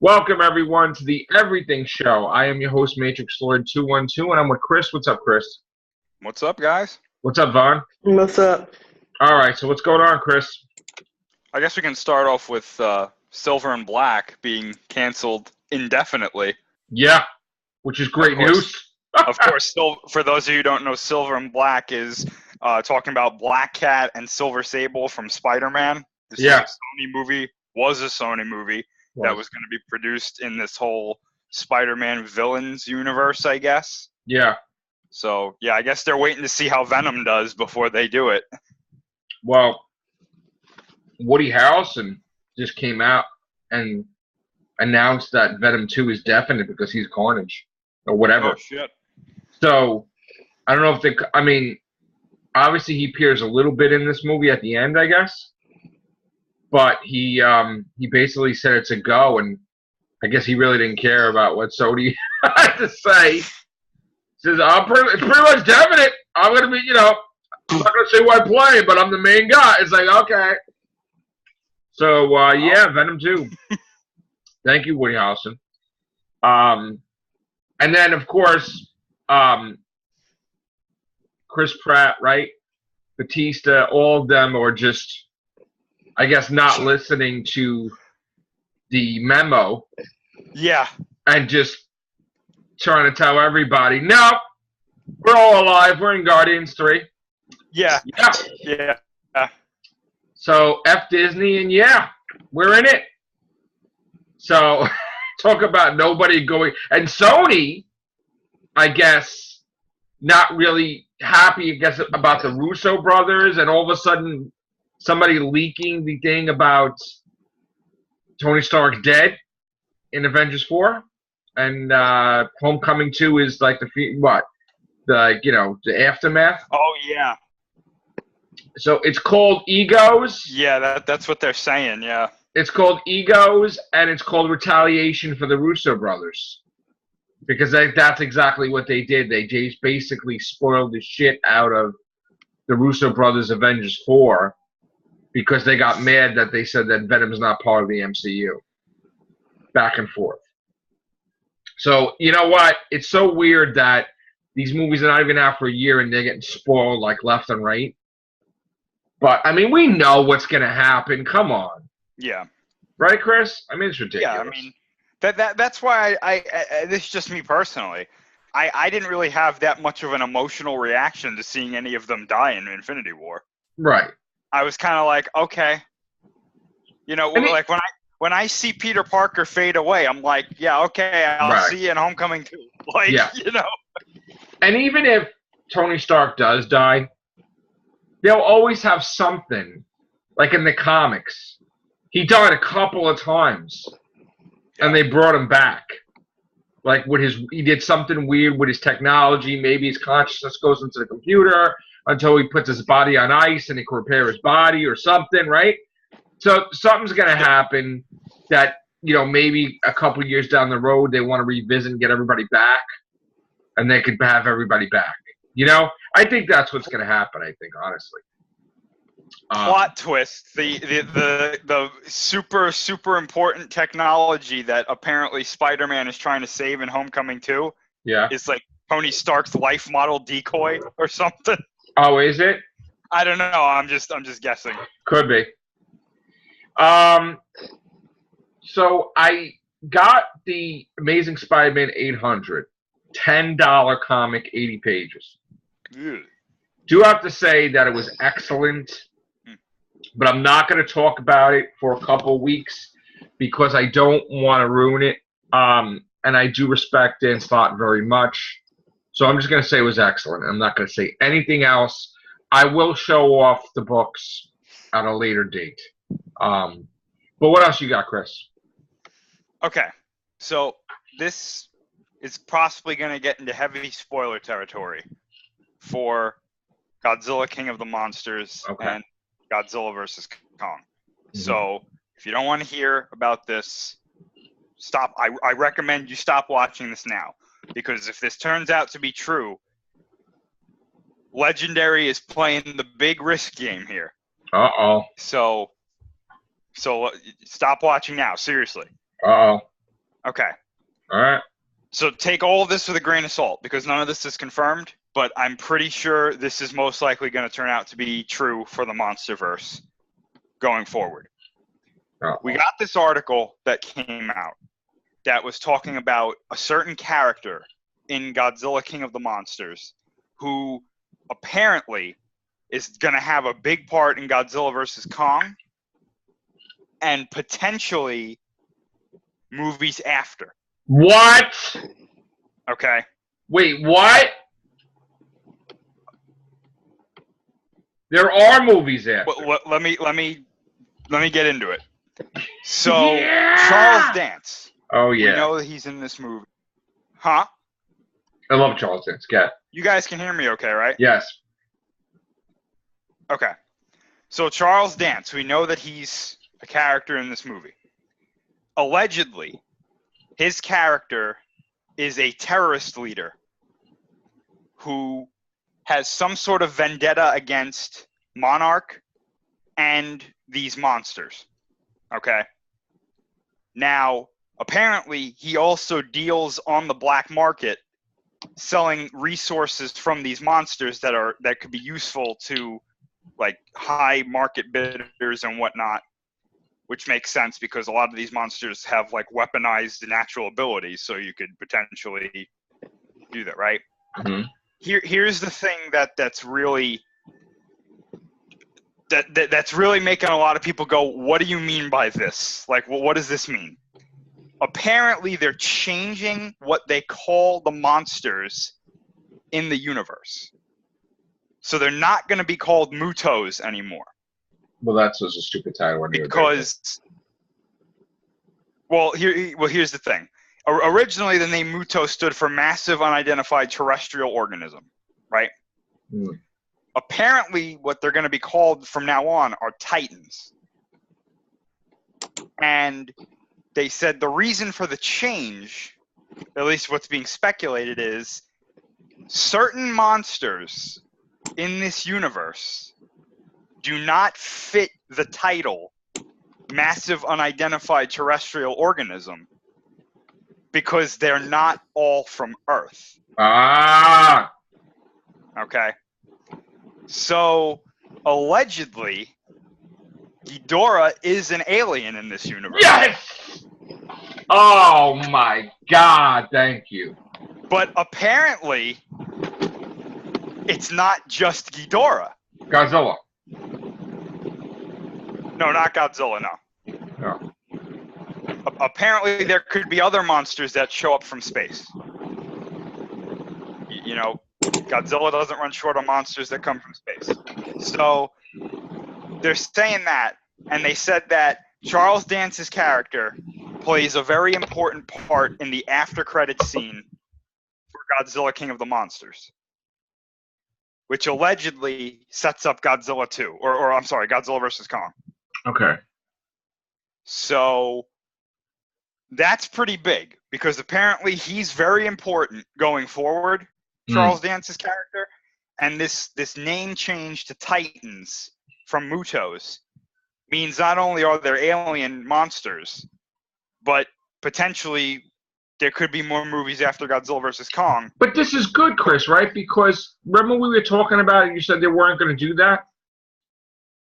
Welcome, everyone, to the Everything Show. I am your host, Matrix Lord 212, and I'm with Chris. What's up, Chris? What's up, guys? What's up, Vaughn? What's up? All right, so what's going on, Chris? I guess we can start off with Silver and Black being canceled indefinitely. Yeah, which is great news. Of course, still, for those of you who don't know, Silver and Black is talking about Black Cat and Silver Sable from Spider-Man. This is a Sony movie, was a Sony movie that was going to be produced in this whole Spider-Man villains universe, I guess. Yeah. So, yeah, I guess they're waiting to see how Venom does before they do it. Well, Woody Harrelson just came out and announced that Venom 2 is definite because he's Carnage or whatever. Oh, shit. So, I don't know if obviously he appears a little bit in this movie at the end, I guess. But he basically said it's a go, and I guess he really didn't care about what Sony had to say. He says, it's pretty much definite. I'm going to be, I'm not going to say who I play, but I'm the main guy. It's like, okay. So, Venom 2. Thank you, Woody Harrelson. And then, of course, Chris Pratt, right? Batista, all of them are just, I guess, not listening to the memo. Yeah. And just trying to tell everybody, no, we're all alive. We're in Guardians 3. Yeah. Yeah. So, F Disney, and we're in it. So, talk about nobody going. And Sony, I guess, not really happy, I guess, about the Russo brothers, and all of a sudden, somebody leaking the thing about Tony Stark's dead in Avengers 4, and Homecoming 2 is like the aftermath. Oh yeah. So it's called Egos. Yeah, that's what they're saying. Yeah. It's called Egos, and it's called Retaliation for the Russo brothers, because that's exactly what they did. They just basically spoiled the shit out of the Russo brothers' Avengers 4. Because they got mad that they said that Venom's not part of the MCU. Back and forth. So, you know what? It's so weird that these movies are not even out for a year and they're getting spoiled like left and right. But, I mean, we know what's going to happen. Come on. Yeah. Right, Chris? I mean, it's ridiculous. Yeah, I mean, that's why I this is just me personally. I didn't really have that much of an emotional reaction to seeing any of them die in Infinity War. Right. I was kind of like, okay, like when I see Peter Parker fade away, I'm like, yeah, okay, I'll see you in Homecoming 2. Like, And even if Tony Stark does die, they'll always have something, like in the comics. He died a couple of times, and they brought him back. Like he did something weird with his technology. Maybe his consciousness goes into the computer until he puts his body on ice and he can repair his body or something, right? So something's going to happen that, maybe a couple years down the road they want to revisit and get everybody back, and they could have everybody back. I think that's what's going to happen, I think, honestly. Plot twist, the super, super important technology that apparently Spider-Man is trying to save in Homecoming 2 is like Tony Stark's life model decoy or something. Oh, is it? I don't know. I'm just guessing. Could be. So I got the Amazing Spider-Man 800, $10 comic, 80 pages. Ew. Do have to say that it was excellent, but I'm not going to talk about it for a couple of weeks because I don't want to ruin it. And I do respect Dan Slott very much. So I'm just going to say it was excellent. I'm not going to say anything else. I will show off the books at a later date. But what else you got, Chris? Okay. So this is possibly going to get into heavy spoiler territory for Godzilla King of the Monsters and Godzilla vs. Kong. Mm-hmm. So if you don't want to hear about this, stop. I recommend you stop watching this now. Because if this turns out to be true, Legendary is playing the big risk game here. Uh-oh. So stop watching now, seriously. Uh-oh. Okay. All right. So take all of this with a grain of salt because none of this is confirmed, but I'm pretty sure this is most likely going to turn out to be true for the MonsterVerse going forward. We got this article that came out that was talking about a certain character in Godzilla King of the Monsters who apparently is going to have a big part in Godzilla vs. Kong and potentially movies after. What? Okay. Wait, what? There are movies after. Let me get into it. So Charles Dance. Oh yeah. We know that he's in this movie. Huh? I love Charles Dance. Yeah. You guys can hear me okay, right? Yes. Okay. So Charles Dance, we know that he's a character in this movie. Allegedly, his character is a terrorist leader who has some sort of vendetta against Monarch and these monsters. Okay? Now, apparently, he also deals on the black market selling resources from these monsters that could be useful to like high market bidders and whatnot, which makes sense because a lot of these monsters have like weaponized natural abilities, so you could potentially do that, right? Mm-hmm. Here's the thing that's really making a lot of people go, what do you mean by this? Like, what does this mean? Apparently, they're changing what they call the monsters in the universe. So they're not going to be called Mutos anymore. Well, that's just a stupid title. Because, here's the thing. Originally, the name Muto stood for Massive Unidentified Terrestrial Organism, right? Mm. Apparently, what they're going to be called from now on are Titans. And they said the reason for the change, at least what's being speculated, is certain monsters in this universe do not fit the title Massive Unidentified Terrestrial Organism because they're not all from Earth. Ah! Okay? So, allegedly, Ghidorah is an alien in this universe. Yes! Oh my god, thank you. But apparently, it's not just Ghidorah. Godzilla. No, not Godzilla, no. No. Apparently, there could be other monsters that show up from space. You know, Godzilla doesn't run short on monsters that come from space. So, they're saying that, and they said that Charles Dance's character plays a very important part in the after-credits scene for Godzilla King of the Monsters, which allegedly sets up Godzilla 2, or I'm sorry, Godzilla vs. Kong. Okay. So that's pretty big because apparently he's very important going forward, Charles Dance's character, and this name change to Titans from Mutos means not only are there alien monsters, but potentially there could be more movies after Godzilla vs. Kong. But this is good, Chris, right? Because remember we were talking about it, you said they weren't going to do that?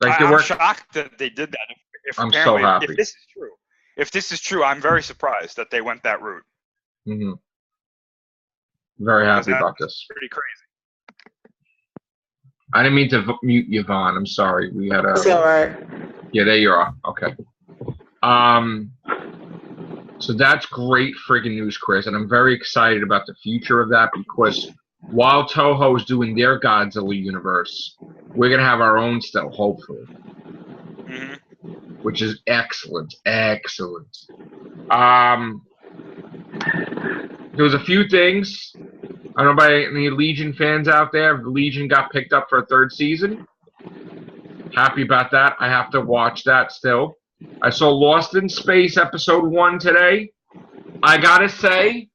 Like I'm shocked that they did that. I'm so happy. If this is true, I'm very surprised that they went that route. Mm-hmm. Very happy about this. Pretty crazy. I didn't mean to mute Yvonne. I'm sorry. We had a. It's all right. Yeah, there you are. Okay. So that's great friggin' news, Chris, and I'm very excited about the future of that because while Toho is doing their Godzilla universe, we're gonna have our own stuff, hopefully. Mm-hmm. Which is excellent. Excellent. There was a few things. I don't know about any Legion fans out there. Legion got picked up for a third season. Happy about that. I have to watch that still. I saw Lost in Space episode 1 today. I gotta say,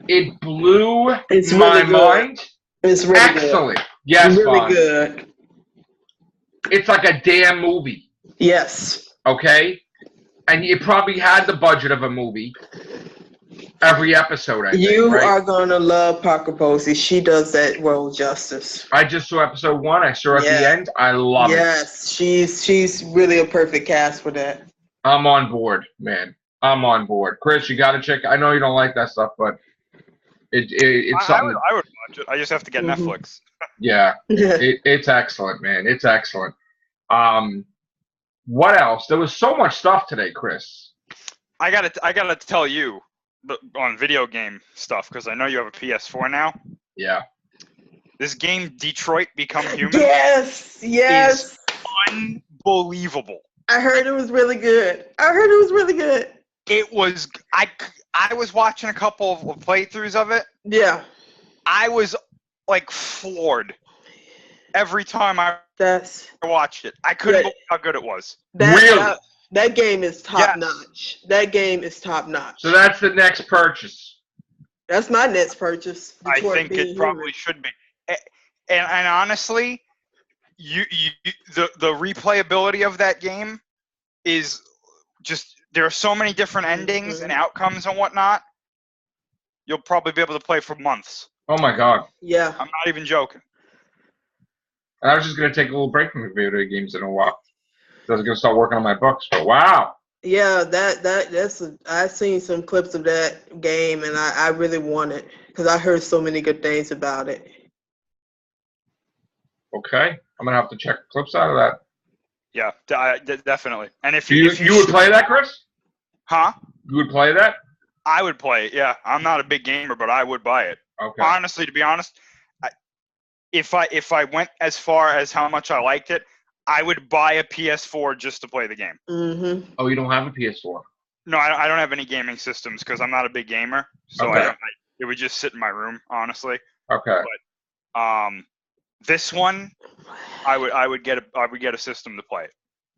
it blew my mind. It's really excellent. Good. Yes, really Vaughn. good. It's like a damn movie. Yes. Okay? And it probably had the budget of a movie. every episode, I think, You right? are gonna love Parker Posey. She does that role justice. I just saw episode 1. I saw at the end. I love it. Yes, she's really a perfect cast for that. I'm on board, man. I'm on board. Chris, you got to check. I know you don't like that stuff, but it's something. I would watch it. I just have to get Netflix. Yeah, it's excellent, man. It's excellent. What else? There was so much stuff today, Chris. I gotta tell you on video game stuff because I know you have a PS4 now. Yeah. This game, Detroit Become Human. Yes. Is unbelievable. I heard it was really good. It was. I was watching a couple of playthroughs of it. Yeah. I was like floored every time I watched it. I couldn't believe how good it was. That game is top notch. That game is top notch. So that's the next purchase. That's my next purchase. I think it probably should be. And honestly, the replayability of that game is just, there are so many different endings and outcomes and whatnot. You'll probably be able to play for months. Oh my God. Yeah. I'm not even joking. I was just gonna take a little break from the video games in a while. I was gonna start working on my books, but wow. Yeah, I've seen some clips of that game, and I really want it because I heard so many good things about it. Okay, I'm gonna have to check clips out of that. Yeah, definitely. And if you would play that, Chris? Huh? You would play that? I would play it. Yeah, I'm not a big gamer, but I would buy it. Okay. Honestly, to be honest, if I went as far as how much I liked it, I would buy a PS4 just to play the game. Mm-hmm. Oh, you don't have a PS4? No, I don't have any gaming systems because I'm not a big gamer. So it would just sit in my room, honestly. Okay. But this one, I would get a system to play it.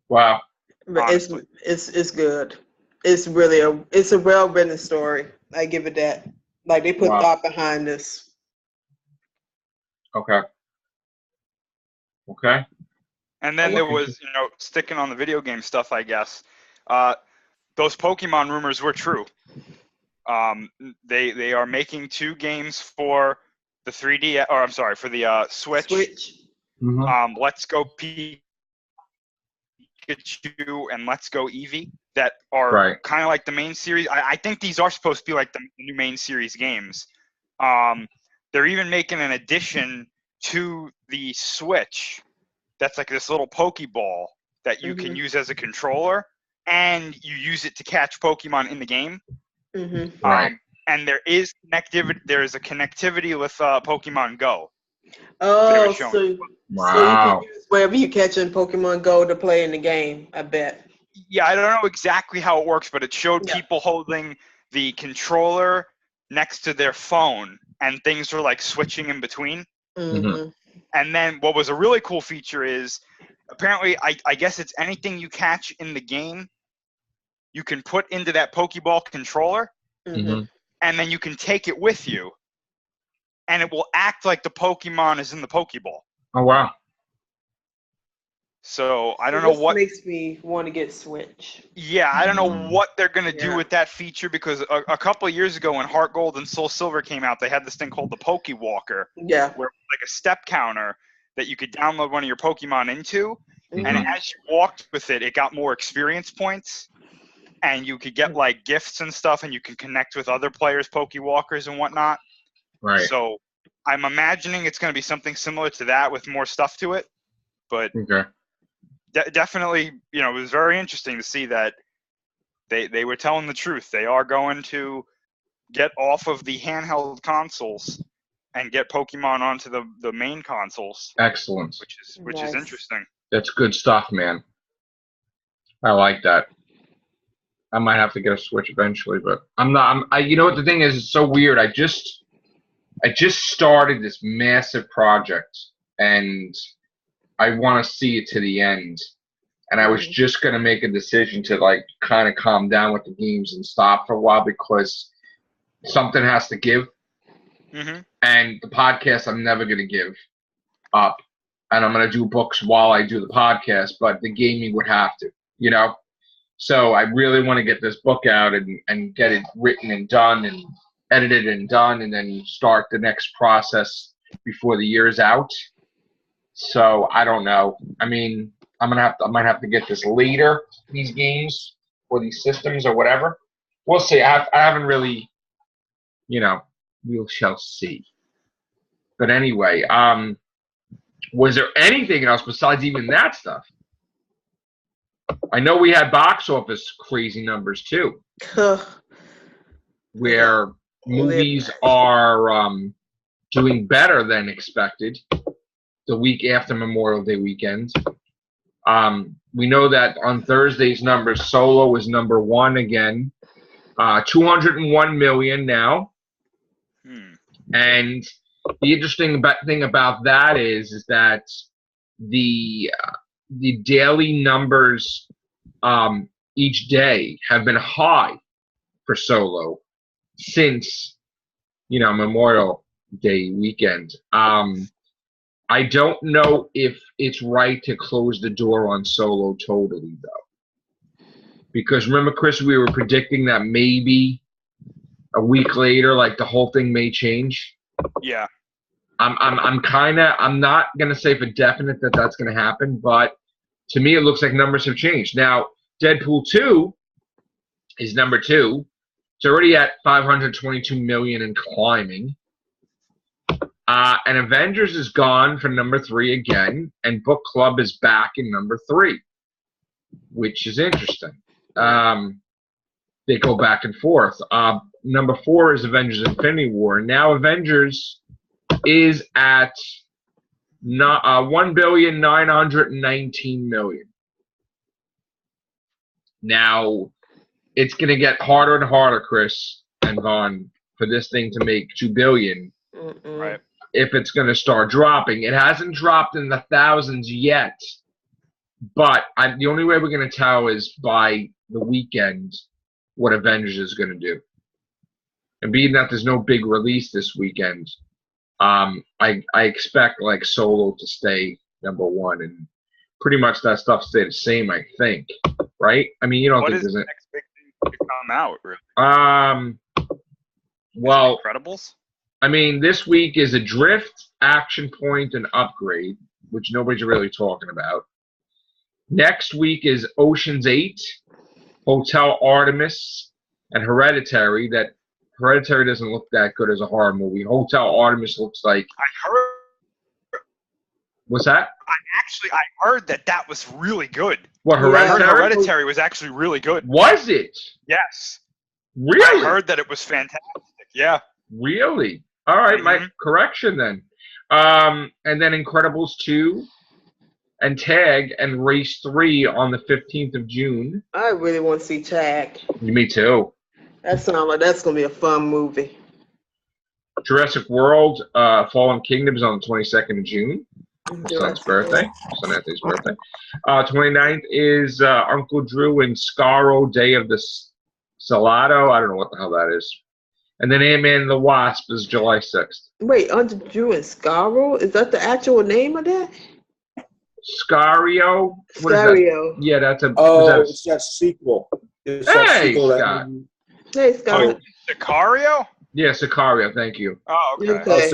Wow. But it's good. It's really a well written story. I give it that. Like they put thought behind this. Okay. Okay. And then there was, sticking on the video game stuff, I guess. Those Pokemon rumors were true. They are making 2 games for the 3D, or I'm sorry, for the Switch. Mm-hmm. Let's Go Pikachu and Let's Go Eevee that are kind of like the main series. I think these are supposed to be like the new main series games. They're even making an addition to the Switch that's like this little Pokeball that you can use as a controller, and you use it to catch Pokemon in the game. Mm-hmm. And there is connectivity. There is a connectivity with Pokemon Go. Oh, so you can use wherever you catch in Pokemon Go to play in the game, I bet. Yeah, I don't know exactly how it works, but it showed people holding the controller next to their phone, and things were like switching in between. Mm-hmm. And then what was a really cool feature is, apparently, I guess it's anything you catch in the game, you can put into that Pokeball controller, Mm-hmm. and then you can take it with you, and it will act like the Pokemon is in the Pokeball. Oh, wow. So I don't know what makes me want to get Switch. Yeah, I don't know what they're going to do with that feature, because a couple of years ago when Heart Gold and Soul Silver came out, they had this thing called the Pokewalker. Yeah. Where it was like a step counter that you could download one of your Pokemon into. Mm-hmm. And as you walked with it, it got more experience points. And you could get like gifts and stuff, and you can connect with other players' Pokewalkers and whatnot. Right. So I'm imagining it's going to be something similar to that with more stuff to it. But definitely, it was very interesting to see that they were telling the truth. They are going to get off of the handheld consoles and get Pokemon onto the main consoles. Excellent. Which is interesting. That's good stuff, man. I like that. I might have to get a Switch eventually, but I'm not. You know what the thing is? It's so weird. I just started this massive project, and I want to see it to the end. And I was just gonna make a decision to like kind of calm down with the games and stop for a while, because something has to give. Mm-hmm. And the podcast, I'm never gonna give up, and I'm gonna do books while I do the podcast. But the gaming would have to, So I really want to get this book out and get it written and done and edited and done, and then start the next process before the year's out. So I don't know. I mean, I might have to get this later, these games or these systems or whatever. We'll see. I haven't really, we shall see. But anyway, was there anything else besides even that stuff? I know we had box office crazy numbers too, where movies are doing better than expected the week after Memorial Day weekend. We know that on Thursday's numbers, Solo is number one again, 201 million now. And the interesting thing about that is that the daily numbers each day have been high for Solo since Memorial Day weekend. I don't know if it's right to close the door on Solo totally though, because remember, Chris, we were predicting that maybe a week later, like the whole thing may change. Yeah. I'm not gonna say for definite that that's gonna happen, but to me it looks like numbers have changed. Now, Deadpool 2 is number 2. It's already at 522 million and climbing. And Avengers is gone for number 3 again, and Book Club is back in number 3, which is interesting. They go back and forth. Number 4 is Avengers Infinity War. Now Avengers is at 1,919,000,000. Now, it's going to get harder and harder, Chris and Vaughn, for this thing to make 2 billion. Right. If it's going to start dropping. It hasn't dropped in the thousands yet, but the only way we're going to tell is by the weekend what Avengers is going to do. And being that there's no big release this weekend, I expect like Solo to stay number 1, and pretty much that stuff stay the same, I think. Right? I mean, you don't think there's the next big thing to come out, really? Well, Incredibles? I mean, this week is Adrift, Action Point, and Upgrade, which nobody's really talking about. Next week is Ocean's 8, Hotel Artemis, and Hereditary. That Hereditary doesn't look that good as a horror movie. Hotel Artemis looks like... I heard... What's that? I heard that was really good. What, Hereditary? Hereditary was actually really good. Was it? Yes. Really? I heard that it was fantastic. Yeah. Really? All right, my correction then. And then Incredibles 2 and Tag and Race 3 on the 15th of June. I really want to see Tag. Me too. That sounds like that's going to be a fun movie. Jurassic World, Fallen Kingdom is on the 22nd of June. Son's birthday. Son Anthony's birthday. 29th is Uncle Drew and Scarro, Day of the Salado. I don't know what the hell that is. And then Ant-Man and the Wasp is July 6th. Wait, Uncle Drew and Scarro? Is that the actual name of that? Scario? What is that? Yeah, that's a... it's that sequel. It's that sequel Scott. Hey, Scott. Oh, Sicario? Yeah, Sicario. Thank you. Oh, okay.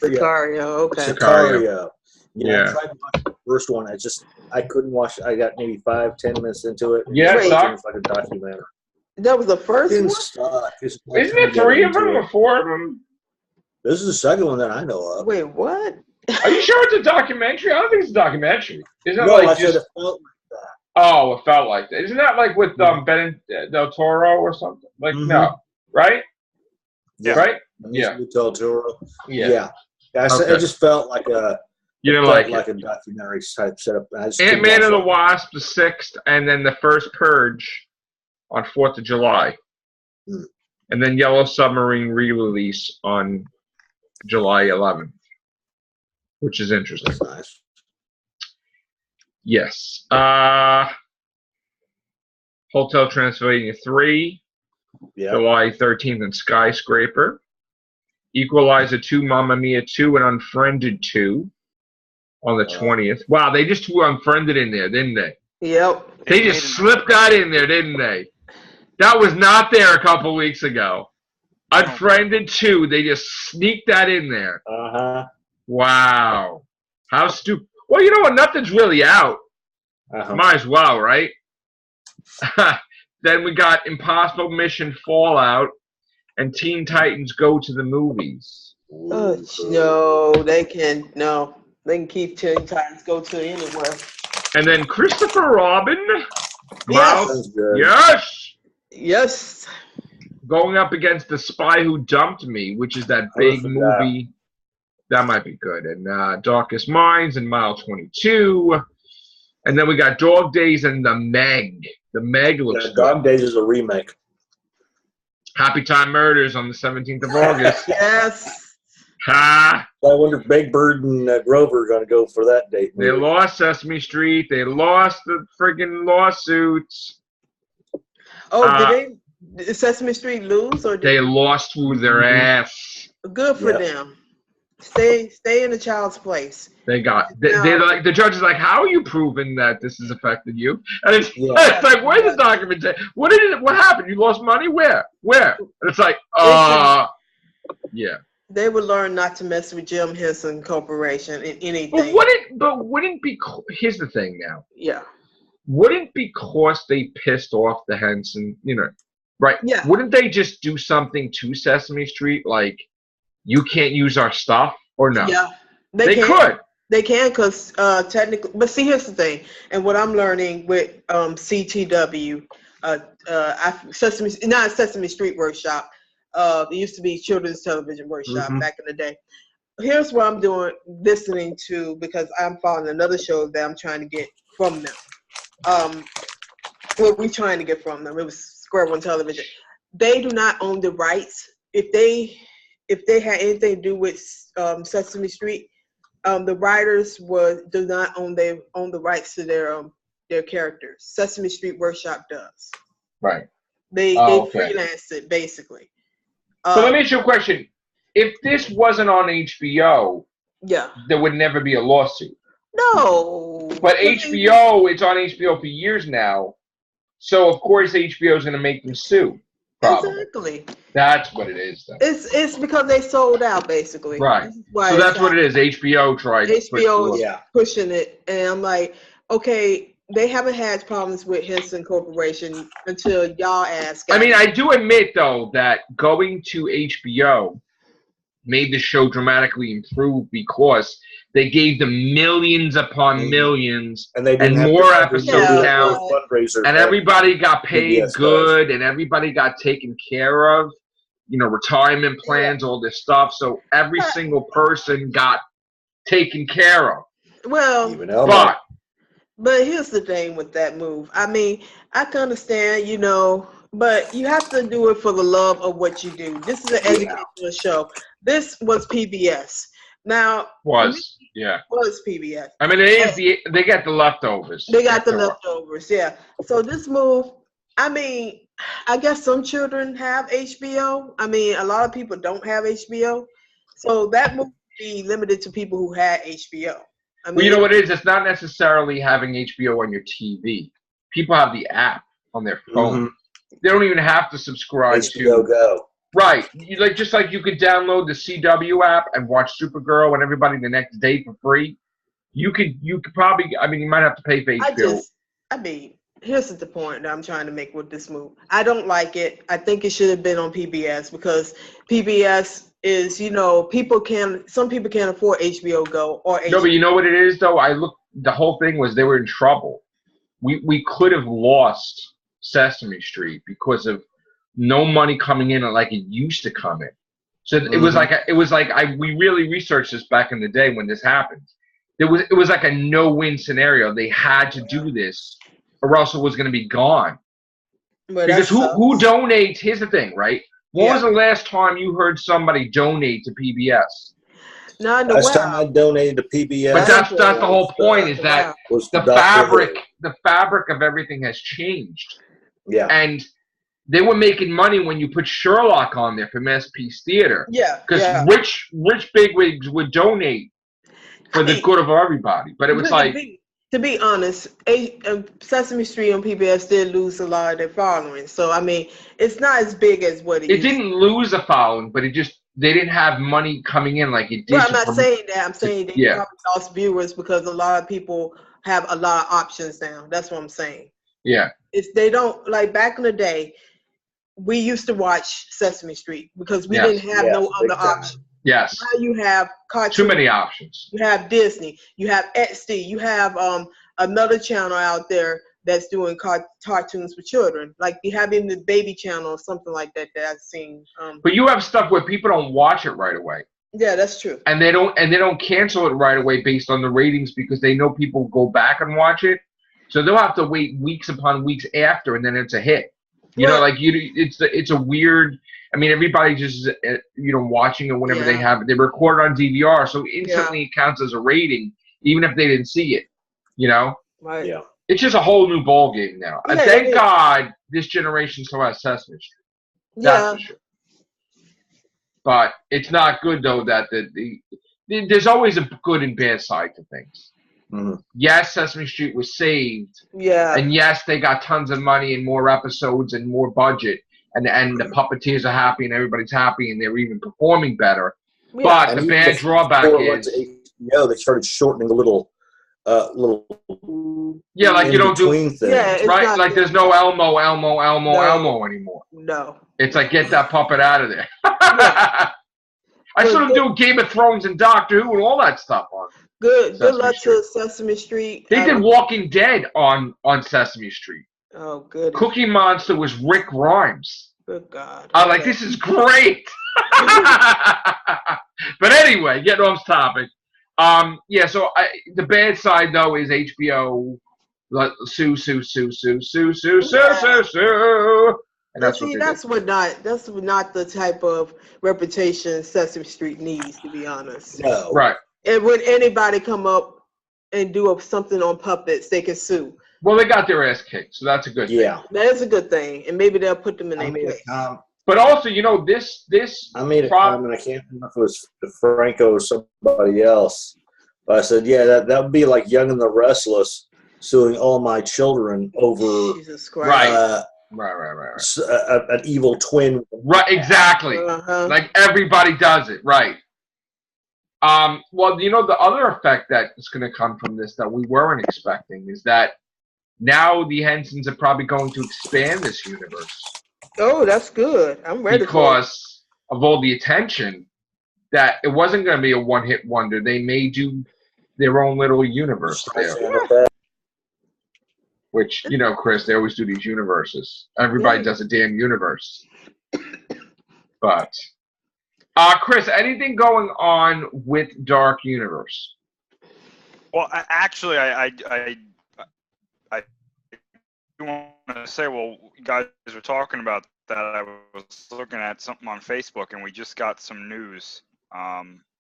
Sicario, okay. Sicario. Yeah. I tried to watch the first one. I couldn't watch. I got maybe 5-10 minutes into it. Yeah, it's like a documentary. That was the first one? Isn't it 3 of them or 4 of them? This is the second one that I know of. Wait, what? Are you sure it's a documentary? I don't think it's a documentary. Isn't it no, like I just... said it felt like that. Oh, it felt like that. Isn't that like with Ben Del Toro or something? Like, no. Right? Yeah. Right? Yeah. Del Toro. Yeah. It just felt like a... You didn't like it? Like a documentary type setup. Ant-Man and the Wasp, the 6th, and then the first Purge on 4th of July. And then Yellow Submarine re-release on July 11th, which is interesting. That's nice. Yes. Hotel Transylvania 3, July 13th, and Skyscraper. Equalizer 2, Mamma Mia 2, and Unfriended 2 on the 20th. Wow, they just threw Unfriended in there, didn't they? Yep. They just slipped that in there, didn't they? That was not there a couple weeks ago. Unfriended 2, they just sneaked that in there. Uh-huh. Wow. How stupid. Well, you know what? Nothing's really out. Might as well, right? Then we got Impossible Mission Fallout and Teen Titans Go to the Movies. No, they can. No, they can keep Teen Titans Go to anywhere. And then Christopher Robin. Yes. Yes. Going up against The Spy Who Dumped Me, which is that big movie. That might be good. And Darkest Minds and Mile 22. And then we got Dog Days and The Meg. The Meg looks good. Dog Days is a remake. Happy Time Murders on the 17th of August. Yes. Ha! I wonder if Big Bird and Grover are going to go for that date. They lost Sesame Street. They lost the friggin' lawsuits. Oh, did Sesame Street lose? Or they lost through their ass. Good for them. Stay in the child's place. They're like, the judge is like, how are you proving that this has affected you? And it's like, where's the documentation? What happened? You lost money? Where? And it's like, yeah. They would learn not to mess with Jim Henson Corporation in anything. But wouldn't be, here's the thing now. Yeah. Wouldn't because they pissed off the Henson, right? Yeah. Wouldn't they just do something to Sesame Street like, you can't use our stuff, or no? Yeah, they could. They can, because technically, but see, here's the thing, and what I'm learning with CTW, Sesame Street Workshop. It used to be Children's Television Workshop back in the day. Here's what I'm listening to, because I'm following another show that I'm trying to get from them. What we're trying to get from them, it was Square One Television. They do not own the rights. If they had anything to do with Sesame Street, the writers do not own the rights to their characters. Sesame Street Workshop does. Right. They freelance it basically. So let me ask you a question. If this wasn't on HBO, there would never be a lawsuit. No. But HBO, it's on HBO for years now. So of course HBO is going to make them sue. Probably. Exactly. That's what it is, though. It's because they sold out, basically. Right. So that's what it is. HBO tried. HBO is pushing it, and I'm like, okay, they haven't had problems with Henson Corporation until y'all ask. I mean, I do admit though that going to HBO made the show dramatically improve because they gave them millions upon millions and more episode count, and everybody got paid good, and everybody got taken care of. Retirement plans, all this stuff. So every single person got taken care of. Well, but here's the thing with that move. I mean, I can understand, but you have to do it for the love of what you do. This is an educational show. This was PBS. Now was PBS. I mean, they got the leftovers. They got the leftovers, yeah. So this move, I mean, I guess some children have HBO. I mean, a lot of people don't have HBO. So that move would be limited to people who had HBO. I mean, well, you know what it is? It's not necessarily having HBO on your TV. People have the app on their phone. They don't even have to subscribe HBO Go. Right. Just like you could download the CW app and watch Supergirl and everybody the next day for free. You could probably, I mean, you might have to pay for HBO. Here's the point that I'm trying to make with this move. I don't like it. I think it should have been on PBS because PBS is, some people can't afford HBO Go or HBO. No, but you know what it is though? The whole thing was they were in trouble. We could have lost Sesame Street because of no money coming in like it used to come in. So it was like we really researched this back in the day when this happened. It was like a no-win scenario. They had to do this, or else it was going to be gone. But because who donates? Here's the thing, right? When was the last time you heard somebody donate to PBS? Last time I donated to PBS. But that's the whole point. Is that the fabric of everything has changed. Yeah. And they were making money when you put Sherlock on there for Masterpiece Theater. Yeah. Because rich bigwigs would donate for the good of everybody. But it was like To be honest, Sesame Street on PBS did lose a lot of their following. So I mean, it's not as big as what it It used to. didn't lose a following, but they didn't have money coming in like it did. Well, I'm not saying that. I'm saying they yeah. probably lost viewers because a lot of people have a lot of options now. That's what I'm saying. Yeah. They don't like back in the day. We used to watch Sesame Street because we didn't have no other option. Yes. Now you have cartoons. Too many options. You have Disney. You have XD. You have another channel out there that's doing cartoons for children. Like you have in the baby channel or something like that I've seen. But you have stuff where people don't watch it right away. Yeah, that's true. And they don't cancel it right away based on the ratings because they know people go back and watch it. So they'll have to wait weeks upon weeks after, and then it's a hit. You know, like it's a weird. I mean, everybody just watching it whenever they have it. They record it on DVR, so instantly it counts as a rating, even if they didn't see it. You know, right? Yeah. It's just a whole new ball game now. And thank God this generation still has Sesame Street. That's for sure. But it's not good though that there's always a good and bad side to things. Mm-hmm. Yes, Sesame Street was saved. Yeah. And yes, they got tons of money and more episodes and more budget. And the puppeteers are happy and everybody's happy and they're even performing better. Yeah. But and the bad drawback is they started shortening a little like you don't do things. right like there's no Elmo anymore. No. It's like get that puppet out of there. I should have do Game of Thrones and Doctor Who and all that stuff on. Good luck to Sesame Street. They did Walking Dead on Sesame Street. Oh, good. Cookie Monster was Rick Grimes. Good God. I was like, this is great. But anyway, getting off topic. So the bad side though is HBO. Sue. And that's not the type of reputation Sesame Street needs, to be honest. No. Right. And when anybody come up and do something on puppets, they can sue. Well, they got their ass kicked, so that's a good thing. That is a good thing, and maybe they'll put them in their place. But also, this. I made a comment. I can't remember if it was Franco or somebody else, but I said, that would be like Young and the Restless suing All My Children over Jesus Christ. Right. An evil twin. Right, exactly. Like everybody does it, right? Well, the other effect that is going to come from this that we weren't expecting is that now the Hensons are probably going to expand this universe. Oh, that's good. I'm ready because of all the attention that it wasn't going to be a one-hit wonder. They may do their own little universe there. Which, Chris, they always do these universes. Everybody does a damn universe. But, Chris, anything going on with Dark Universe? Well, actually, I want to say, well, you guys were talking about that. I was looking at something on Facebook, and we just got some news.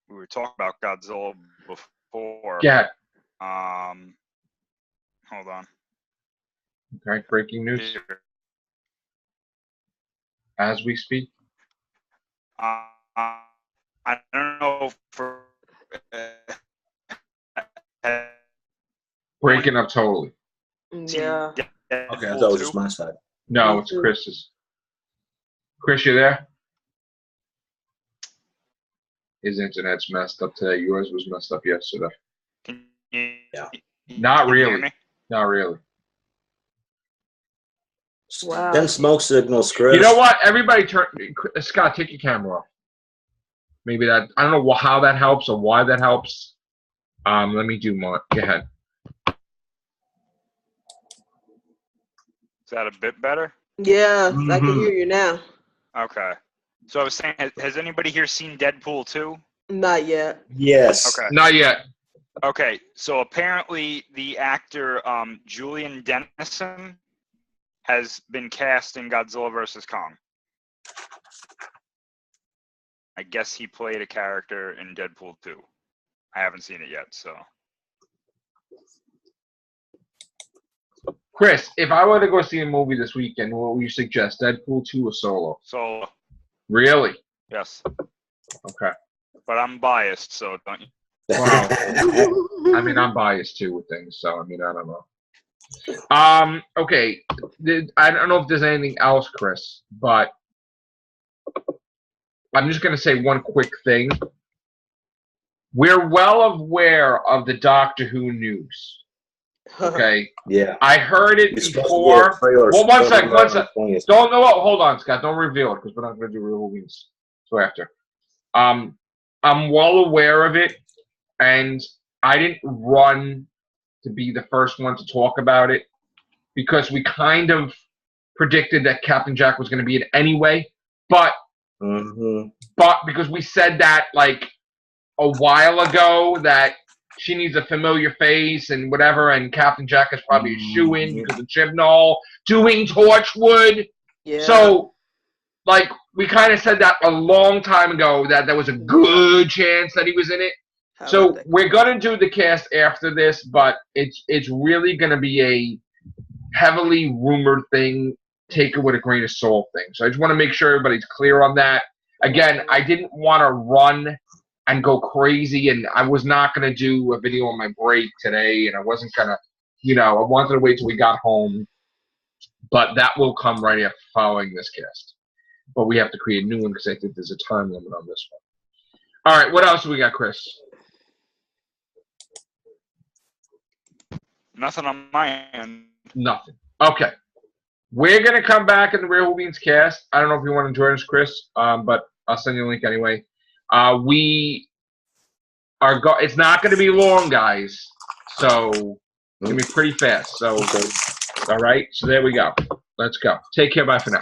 We were talking about Godzilla before. Yeah. Hold on. Okay, breaking news. As we speak. I don't know for breaking up totally. Yeah. Okay, I thought it was just my side. No, it's Chris's. Chris, you there? His internet's messed up today. Yours was messed up yesterday. Not really. Not really. Wow. Then smoke signals, Chris. You know what? Everybody turn. Scott, take your camera off. Maybe that. I don't know how that helps or why that helps. Let me do more. Go ahead. Is that a bit better? Yeah, I can hear you now. Okay. So I was saying, has anybody here seen Deadpool 2? Not yet. Yes. Okay. Not yet. Okay. So apparently the actor Julian Dennison has been cast in Godzilla vs. Kong. I guess he played a character in Deadpool 2. I haven't seen it yet, so. Chris, if I were to go see a movie this weekend, what would you suggest? Deadpool 2 or Solo? Solo. Really? Yes. Okay. But I'm biased, so don't you Well, I mean, I'm biased too with things, so I mean, I don't know. Okay. I don't know if there's anything else, Chris, but I'm just going to say one quick thing. We're well aware of the Doctor Who news. Okay. Yeah. I heard it It's before. Well, one sec. Don't know what. Hold on, Scott. Don't reveal it because we're not going to do real movies. So after. I'm well aware of it, and I didn't run to be the first one to talk about it because we kind of predicted that Captain Jack was going to be it anyway. But because we said that like a while ago that she needs a familiar face and whatever, and Captain Jack is probably a shoo-in because of Chibnall doing Torchwood. Yeah. So, like, we kind of said that a long time ago that there was a good chance that he was in it. So we're going to do the cast after this, but it's really going to be a heavily rumored thing, take it with a grain of salt thing. So I just want to make sure everybody's clear on that. Again, I didn't want to run and go crazy, and I was not going to do a video on my break today, and I wasn't going to, I wanted to wait till we got home, but that will come right after following this cast. But we have to create a new one because I think there's a time limit on this one. All right, what else do we got, Chris? Nothing on my end. Nothing. Okay. We're going to come back in the Real Beans cast. I don't know if you want to join us, Chris, but I'll send you a link anyway. We are it's not going to be long, guys. So it's going to be pretty fast. So, all right. So there we go. Let's go. Take care. Bye for now.